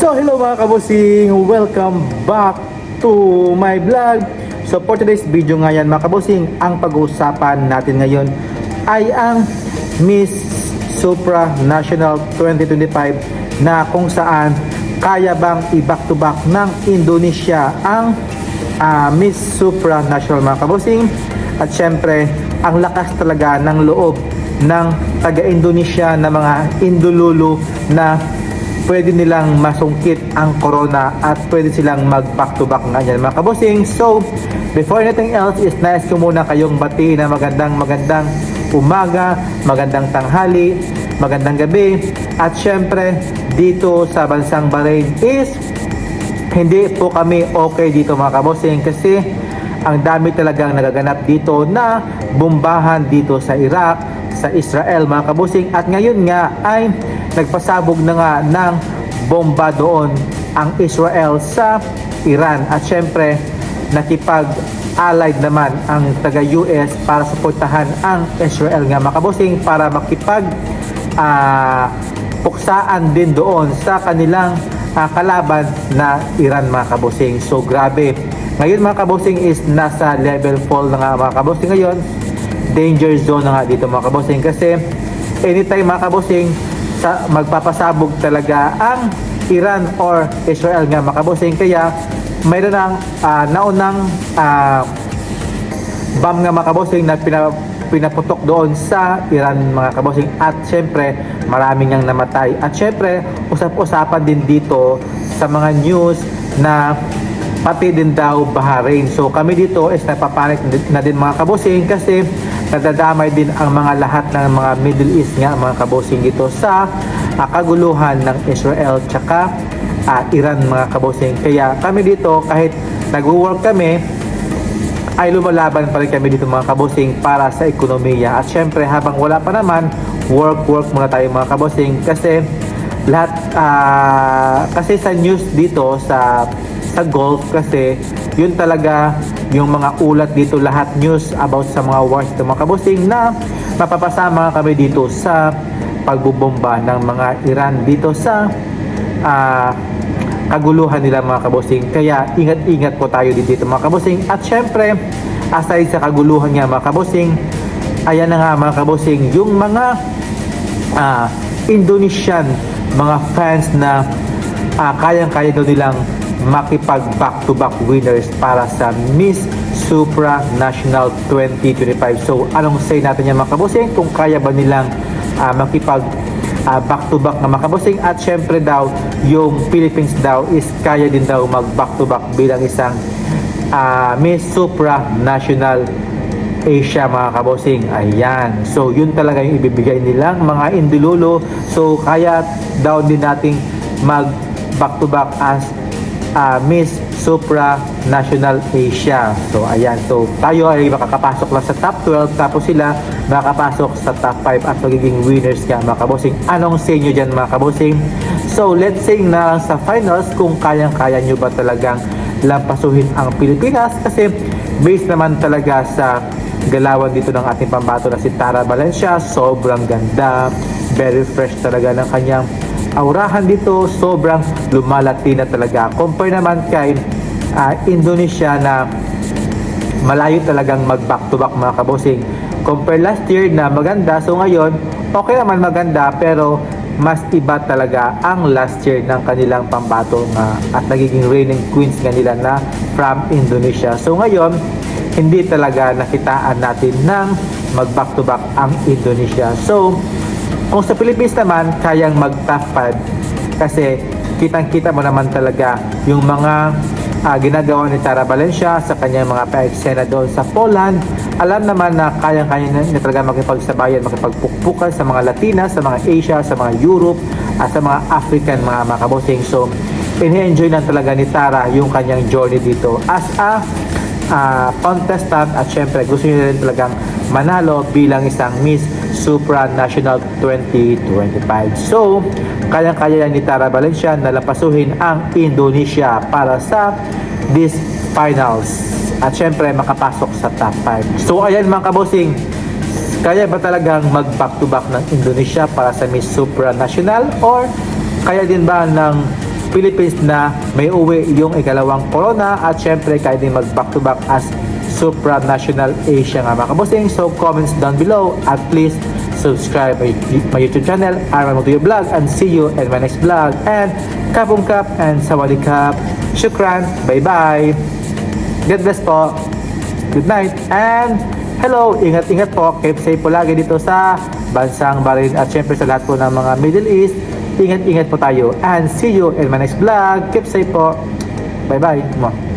So hello mga kabusing, welcome back to my vlog. So for today's video nga yan mga kabusing, ang pag-uusapan natin ngayon ay ang Miss Supranational 2025 na kung saan kaya bang i-back to back ng Indonesia ang Miss Supranational mga kabusing. At syempre ang lakas talaga ng loob ng taga-Indonesia na mga Indololo na pwede nilang masungkit ang corona at pwede silang mag-back to back nga yan mga kabosing. So, before anything else is nais ko muna kayong batiin na magandang umaga, magandang tanghali, magandang gabi. At syempre, dito sa bansang Bahrain is hindi po kami okay dito mga kabosing kasi ang dami talagang nagaganap dito na bombahan dito sa Iraq, sa Israel mga kabosing. At ngayon nga ay nagpasabog na nga ng bomba doon ang Israel sa Iran. At syempre nakipag-allied naman ang taga-US para suportahan ang Israel nga mga kabosing para makipag puksaan din doon sa kanilang kalaban na Iran mga kabosing. So grabe. Ngayon mga kabosing is nasa level 4 na nga mga kabosing ngayon. Danger zone na nga dito mga kabosing kasi anytime mga kabosing magpapasabog talaga ang Iran or Israel nga mga kabosing. Kaya mayroon ng naunang bomb nga mga kabosing na pinaputok doon sa Iran mga kabosing. At syempre maraming ngang namatay. At syempre usap-usapan din dito sa mga news na pati din daw Bahrain. So kami dito is napapanik na din mga kabosing kasi nadadamay din ang mga lahat ng mga Middle East nga mga kabosing dito sa kaguluhan ng Israel tsaka Iran mga kabosing. Kaya kami dito kahit nag-work kami ay lumalaban pa rin kami dito mga kabosing para sa ekonomiya. At syempre habang wala pa naman work muna tayo mga kabosing kasi lahat kasi sa news dito sa Gulf kasi yun talaga yung mga ulat dito, lahat news about sa mga wars ng mga kabosing na mapapasama kami dito sa pagbubomba ng mga Iran dito sa kaguluhan nila mga kabosing. Kaya ingat-ingat po tayo dito mga kabosing. At syempre aside sa kaguluhan nga mga kabosing, ayan na nga mga kabosing yung mga Indonesian mga fans na kayang-kaya daw nilang makipag back-to-back winners para sa Miss Supranational 2025. So, anong say natin yan mga kabosing? Kung kaya ba nilang makipag back-to-back na mga kabosing? At syempre daw, yung Philippines daw is kaya din daw mag back-to-back bilang isang Miss Supranational Asia mga kabosing. Ayan. So, yun talaga yung ibibigay nilang mga Indololo. So, kaya daw din nating mag back-to-back as Miss Supranational Asia. So ayan, so tayo ay makakapasok lang sa top 12 tapos sila makakapasok sa top 5 at magiging winners ka mga kabosing. Anong say nyo dyan mga kabosing? So let's say na sa finals kung kayang-kaya nyo ba talagang lampasuhin ang Pilipinas kasi based naman talaga sa galawan dito ng ating pambato na si Tara Valencia, sobrang ganda, very fresh talaga ng kanyang aurahan dito, sobrang lumalati na talaga. Compare naman kay Indonesia na malayo talagang mag back to back mga kabosing. Compare last year na maganda, so ngayon okay naman maganda pero mas iba talaga ang last year ng kanilang pambato nga at nagiging reigning queens nga nila na from Indonesia. So ngayon hindi talaga nakitaan natin ng mag back to back ang Indonesia. So kung sa Philippines naman, kayang mag-top 5 kasi kitang-kita mo naman talaga yung mga ginagawa ni Tara Valencia sa kanyang mga pa-eksena doon sa Poland. Alam naman na kayang-kaya na talaga makipagsabayan, makipagpukpukan sa mga Latina, sa mga Asia, sa mga Europe, at sa mga African mga kabosing. So, ini-enjoy na talaga ni Tara yung kanyang journey dito as a contestant at syempre gusto niya rin talagang manalo bilang isang Miss Supranational 2025. So, kayang-kaya ni Tara Valencia na lapasuhin ang Indonesia para sa this finals at syempre makapasok sa top 5. So, ayan mga kabosing, kaya ba talagang mag back to back ng Indonesia para sa Miss Supranational or kaya din ba ng Philippines na may uwi yung ikalawang corona at syempre kaya din mag back to back as supranational Asia nga mga kabosing. So comments down below at please subscribe my YouTube channel, Arman Magduyo Vlog, and see you in my next vlog. And kapong kap and sawali kap. Shukran. Bye bye. God bless po. Good night. And hello. Ingat-ingat po. Keep safe po lagi dito sa bansang Bahrain at syempre sa lahat po ng mga Middle East. Ingat-ingat po tayo. And see you in my next vlog. Keep safe po. Bye bye.